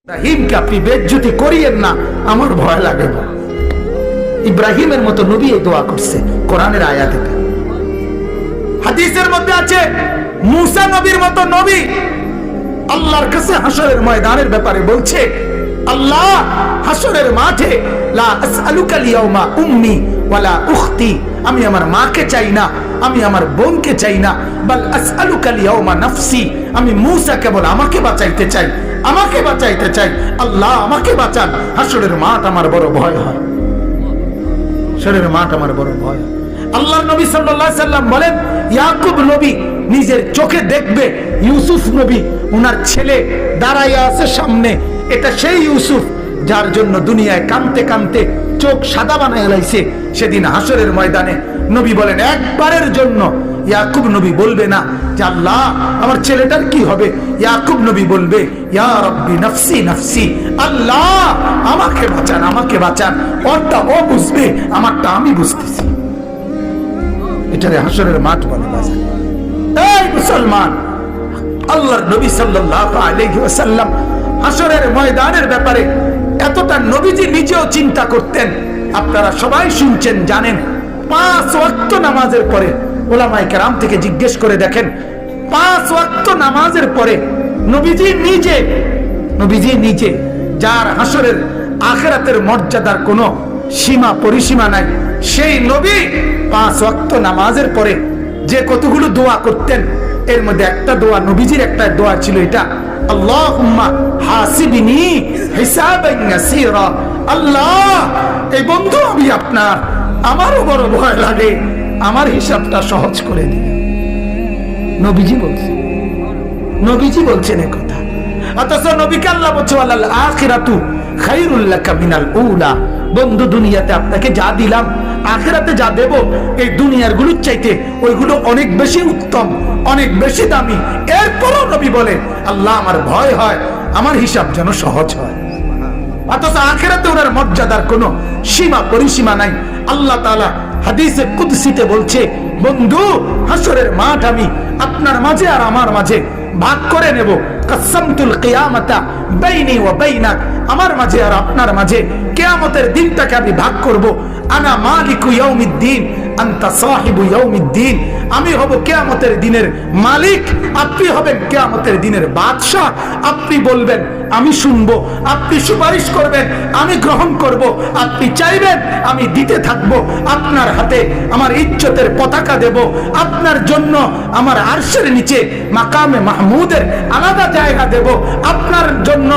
ইব্রাহিমকে আপনি বেজ্জতি করিয়েন না, আমার ভয় লাগে। ইব্রাহিমের মতো নবী এই দোয়া করছে কোরআনের আয়াতে। হাদিসের মধ্যে আছে মুসা নবীর মতো নবী আল্লাহর কাছে হাসরের ময়দানের ব্যাপারে বলছে, আল্লাহ হাসরের মাঠে লা আসআলুকা লিয়াউমা উম্মি ওয়ালা উখতি, আমি আমার মাকে চাই না, আমি আমার বোনকে চাই না, বাল আসআলুকা লিয়াউমা নাফসি, আমি মুসা কেবল আমাকে বাঁচাইতে চাই, আমাকে বাঁচাইতে চাই। আল্লাহ আমাকে বাঁচান, হাসরের মাঠ আমার বড় ভয় হয়, হাসরের মাঠ আমার বড় ভয়। আল্লাহর নবী সাল্লাল্লাহু আলাইহি সাল্লাম বলেন, ইয়াকুব নবী নিজের চোখে দেখবে ইউসুফ নবী ওনার ছেলে দাঁড়াইয়া আছে সামনে, এটা সেই ইউসুফ যার জন্য দুনিয়ায় কাঁদতে কাঁদতে চোখ সাদা বানায় লাইছে। সেদিন হাসরের ময়দানে নবী বলেন, একবারের জন্য ইয়াকুব নবী বলবে না যে আল্লাহ আমার ছেলেটার কি হবে, ইয়াকুব নবী বলবে ইয়া রাব্বি নাফসি নাফসি, আল্লাহ আমাকে বাঁচান, আমাকে বাঁচান। ওরটা ও বুঝবে, আমারটা আমি বুঝতেছি। এটারে হাসরের মাঠ বলে। বাজার এই মুসলমান, আল্লাহর নবী সাল্লাল্লাহু আলাইহি ওয়াসাল্লাম হাসরের ময়দানের ব্যাপারে এতটা নবীজি নিজেও চিন্তা করতেন। আপনারা সবাই শুনছেন, জানেন, 5 ওয়াক্ত নামাজের পরে উলামায়ে কেরাম থেকে জিজ্ঞেস করে দেখেন, 5 ওয়াক্ত নামাজের পরে নবীজি নিজে যার হাসরের আখিরাতের মর্যাদার কোনো সীমা পরিসীমা নাই, সেই নবী 5 ওয়াক্ত নামাজের পরে যে কতগুলো দোয়া করতেন, এর মধ্যে একটা দোয়া, নবীজির একটা দোয়া ছিল এটা, আল্লাহুম্মা হাসিবনি হিসাবান ইয়াসীরা, আল্লাহ এই বন্ধু আমি আপনার, আমারও বড় ভয় লাগে, আমার হিসাবটা সহজ করে দিন। নবীজি বলছেন এই কথা। অথচ নবীকে আল্লাহ বলছে ওয়ালাল আখিরাতু খায়রুল লাকা মিনাল উলা, বন্ধু দুনিয়াতে আপনাকে যা দিলাম, আখিরাতে যা দেব, এই দুনিয়ার গুলোর চাইতে ওইগুলো অনেক বেশি উত্তম, অনেক বেশি দামি। এরপরও নবী বলে, আল্লাহ আমার ভয় হয়, আমার হিসাব যেন সহজ হয়। অথচ আখিরাতে ওনার মর্যাদার কোনো সীমা পরিসীমা নাই। আল্লাহ তাআলা হাদিসে কুদসিতে বলছে, বন্ধু হাসরের মাঠ আমি আপনার মাঝে আর আমার মাঝে ভাগ করে নেব, কাসামতুল কিয়ামাতা বাইনি ওয়া বাইনাক, আমার মাঝে আর আপনার মাঝে কিয়ামতের দিনটাকে আমি ভাগ করব। আনা মালিকু ইয়াউমিদ্দিন আনতা সাহিবু ইয়াউমিদ্দিন, আমি হব কিয়ামতের দিনের মালিক, আপনি হবেন কিয়ামতের দিনের বাদশা। আপনি বলবেন আমি শুনবো, আপনি সুপারিশ করবেন আমি গ্রহণ করব, আপনি চাইবেন আমি দিতে থাকব। আপনার হাতে আমার ইজ্জতের পতাকা দেব, আপনার জন্য আমার আরশের নিচে মাকামে মাহমুদের আলাদা জায়গা দেব, আপনার জন্য